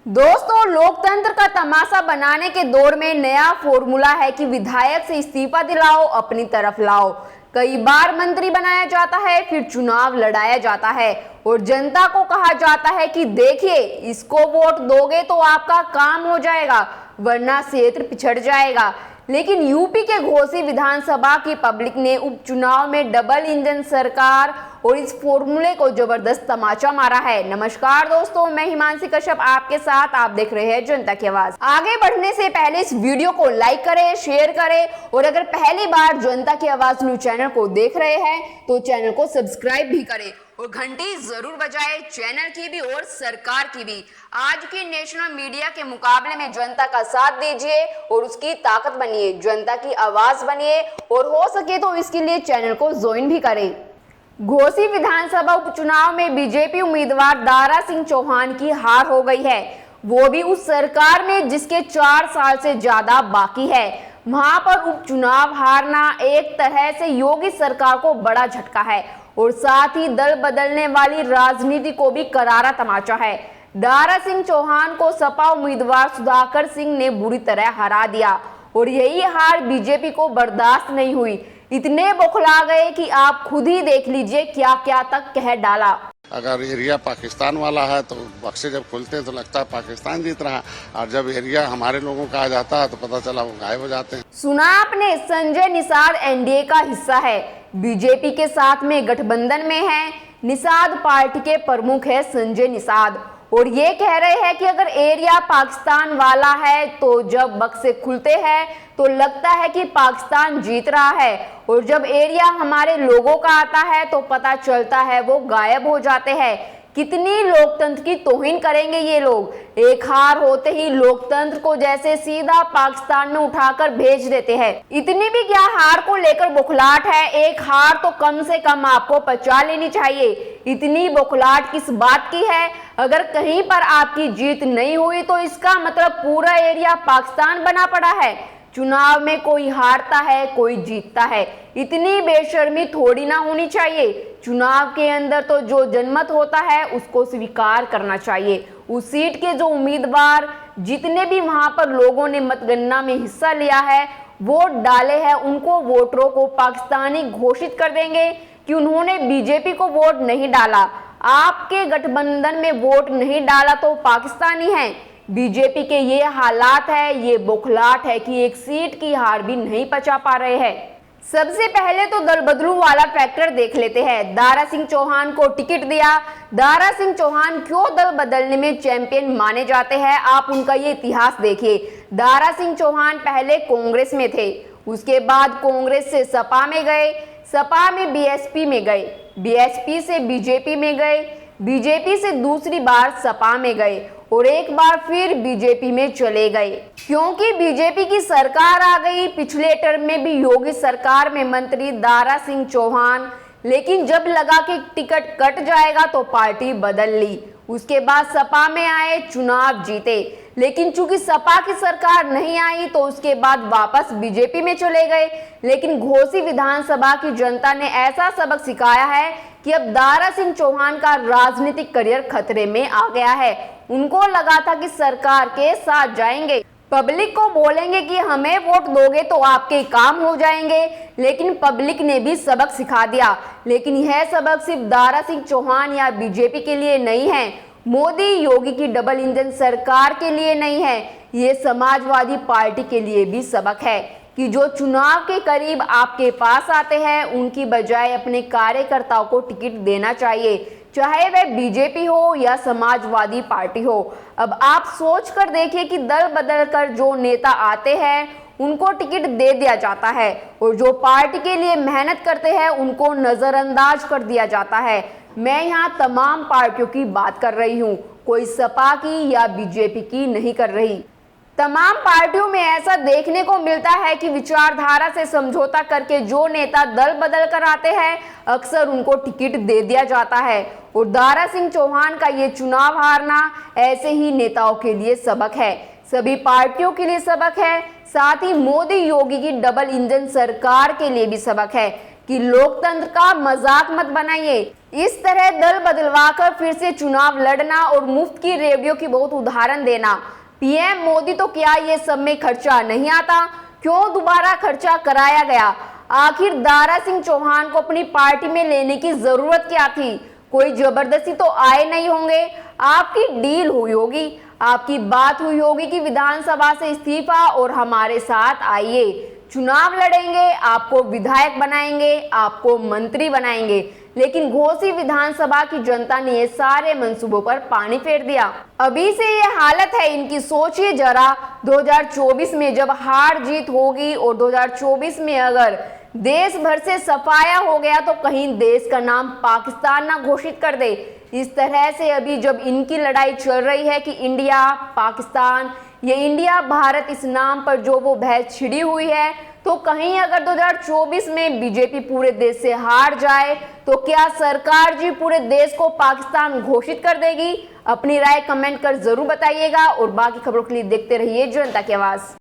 दोस्तों, लोकतंत्र का तमाशा बनाने के दौर में नया फॉर्मूला है कि विधायक से इस्तीफा दिलाओ, अपनी तरफ लाओ। कई बार मंत्री बनाया जाता है, फिर चुनाव लड़ाया जाता है और जनता को कहा जाता है कि देखिए, इसको वोट दोगे तो आपका काम हो जाएगा, वरना क्षेत्र पिछड़ जाएगा। लेकिन यूपी के घोसी विधानसभा की पब्लिक ने उपचुनाव में डबल इंजन सरकार और इस फॉर्मूले को जबरदस्त तमाचा मारा है। नमस्कार दोस्तों, मैं हिमांशी कश्यप आपके साथ, आप देख रहे हैं जनता की आवाज। आगे बढ़ने से पहले इस वीडियो को लाइक करें, शेयर करें और अगर पहली बार जनता की आवाज न्यूज चैनल को देख रहे हैं तो चैनल को सब्सक्राइब भी करें और घंटी जरूर बजाएं, चैनल की भी और सरकार की भी। आज की नेशनल मीडिया के मुकाबले में जनता का साथ दीजिए और उसकी ताकत बनिए, जनता की आवाज बनिए और हो सके तो इसके लिए चैनल को ज्वाइन भी करें। घोसी विधानसभा उपचुनाव में बीजेपी उम्मीदवार दारा सिंह चौहान की हार हो गई है, वो भी उस सरकार में जिसके 4 साल से ज्यादा बाकी है। वहां पर उपचुनाव हारना एक तरह से योगी सरकार को बड़ा झटका है और साथ ही दल बदलने वाली राजनीति को भी करारा तमाचा है। दारा सिंह चौहान को सपा उम्मीदवार सुधाकर सिंह ने बुरी तरह हरा दिया और यही हार बीजेपी को बर्दाश्त नहीं हुई। इतने बौखला गए कि आप खुद ही देख लीजिए क्या क्या तक कह डाला। अगर एरिया पाकिस्तान वाला है तो बक्से जब खुलते हैं तो लगता है पाकिस्तान जीत रहा है, और जब एरिया हमारे लोगों का आ जाता है तो पता चला वो गायब हो जाते हैं। सुना आपने, संजय निषाद एनडीए का हिस्सा है, बीजेपी के साथ में गठबंधन में है। निषाद पार्टी के प्रमुख है संजय निषाद और ये कह रहे हैं कि अगर एरिया पाकिस्तान वाला है तो जब बक्से खुलते हैं तो लगता है कि पाकिस्तान जीत रहा है और जब एरिया हमारे लोगों का आता है तो पता चलता है वो गायब हो जाते हैं। कितनी लोकतंत्र की तौहीन करेंगे ये लोग। एक हार होते ही लोकतंत्र को जैसे सीधा पाकिस्तान में उठाकर भेज देते हैं। इतनी भी क्या हार को लेकर बौखलाहट है, एक हार तो कम से कम आपको पचा लेनी चाहिए। इतनी बौखलाहट किस बात की है? अगर कहीं पर आपकी जीत नहीं हुई तो इसका मतलब पूरा एरिया पाकिस्तान बना पड़ा है। चुनाव में कोई हारता है, कोई जीतता है, इतनी बेशर्मी थोड़ी ना होनी चाहिए। चुनाव के अंदर तो जो जनमत होता है उसको स्वीकार करना चाहिए। उस सीट के जो उम्मीदवार, जितने भी वहां पर लोगों ने मतगणना में हिस्सा लिया है, वोट डाले हैं, उनको वोटरों को पाकिस्तानी घोषित कर देंगे कि उन्होंने बीजेपी को वोट नहीं डाला, आपके गठबंधन में वोट नहीं डाला तो पाकिस्तानी है। बीजेपी के ये हालात है, ये बौखलाहट है कि एक सीट की हार भी नहीं पचा पा रहे हैं। सबसे पहले तो दल बदलू वाला फैक्टर देख लेते हैं। दारा सिंह चौहान को टिकट दिया। दारा सिंह चौहान क्यों दल बदलने में चैंपियन माने जाते हैं, आप उनका ये इतिहास देखिए। दारा सिंह चौहान पहले कांग्रेस में थे, उसके बाद कांग्रेस से सपा में गए, सपा में बीएसपी में गए, बीएसपी से बीजेपी में गए, बीजेपी से दूसरी बार सपा में गए और एक बार फिर बीजेपी में चले गए क्योंकि बीजेपी की सरकार आ गई। पिछले टर्म में भी योगी सरकार में मंत्री दारा सिंह चौहान, लेकिन जब लगा कि टिकट कट जाएगा तो पार्टी बदल ली। उसके बाद सपा में आए, चुनाव जीते, लेकिन चूंकि सपा की सरकार नहीं आई तो उसके बाद वापस बीजेपी में चले गए। लेकिन घोसी विधानसभा की जनता ने ऐसा सबक सिखाया है कि अब दारा सिंह चौहान का राजनीतिक करियर खतरे में आ गया है। उनको लगा था कि सरकार के साथ जाएंगे, पब्लिक को बोलेंगे कि हमें वोट दोगे तो आपके काम हो जाएंगे, लेकिन पब्लिक ने भी सबक सिखा दिया। लेकिन यह सबक सिर्फ दारा सिंह चौहान या बीजेपी के लिए नहीं है, मोदी योगी की डबल इंजन सरकार के लिए नहीं है, ये समाजवादी पार्टी के लिए भी सबक है कि जो चुनाव के करीब आपके पास आते हैं उनकी बजाय अपने कार्यकर्ताओं को टिकट देना चाहिए, चाहे वह बीजेपी हो या समाजवादी पार्टी हो। अब आप सोच कर देखिए कि दल बदल कर जो नेता आते हैं उनको टिकट दे दिया जाता है और जो पार्टी के लिए मेहनत करते हैं उनको नजरअंदाज कर दिया जाता है। मैं यहाँ तमाम पार्टियों की बात कर रही हूँ, कोई सपा की या बीजेपी की नहीं कर रही। तमाम पार्टियों में ऐसा देखने को मिलता है कि विचारधारा से समझौता करके जो नेता दल बदल कर आते हैं अक्सर उनको टिकट दे दिया जाता है और दारा सिंह चौहान का ये चुनाव हारना ऐसे ही नेताओं के लिए सबक है, सभी पार्टियों के लिए सबक है, साथ ही मोदी योगी की डबल इंजन सरकार के लिए भी सबक है कि लोकतंत्र का मजाक मत बनाइए। इस तरह दल बदलवाकर फिर से चुनाव लड़ना और मुफ्त की रेडियो की बहुत उदाहरण देना। पीएम मोदी तो क्या ये सब में खर्चा नहीं आता, क्यों दोबारा खर्चा कराया गया? आखिर दारा सिंह चौहान को अपनी पार्टी में लेने की जरूरत क्या थी? कोई जबरदस्ती तो आए नहीं होंगे, आपकी डील हुई होगी, आपकी बात हुई होगी कि विधानसभा से इस्तीफा और हमारे साथ आइए, चुनाव लड़ेंगे, आपको विधायक बनाएंगे, आपको मंत्री बनाएंगे। लेकिन घोसी विधानसभा की जनता ने ये सारे मंसूबों पर पानी फेर दिया। अभी से ये हालत है इनकी, सोचिए जरा 2024 में जब हार जीत होगी और 2024 में अगर देश भर से सफाया हो गया तो कहीं देश का नाम पाकिस्तान ना घोषित कर दे। इस तरह से अभी जब इनकी लड़ाई चल रही है कि इंडिया पाकिस्तान, ये इंडिया भारत इस नाम पर जो वो बहस छिड़ी हुई है, तो कहीं अगर 2024 में बीजेपी पूरे देश से हार जाए तो क्या सरकार जी पूरे देश को पाकिस्तान घोषित कर देगी? अपनी राय कमेंट कर जरूर बताइएगा और बाकी खबरों के लिए देखते रहिए जनता की आवाज।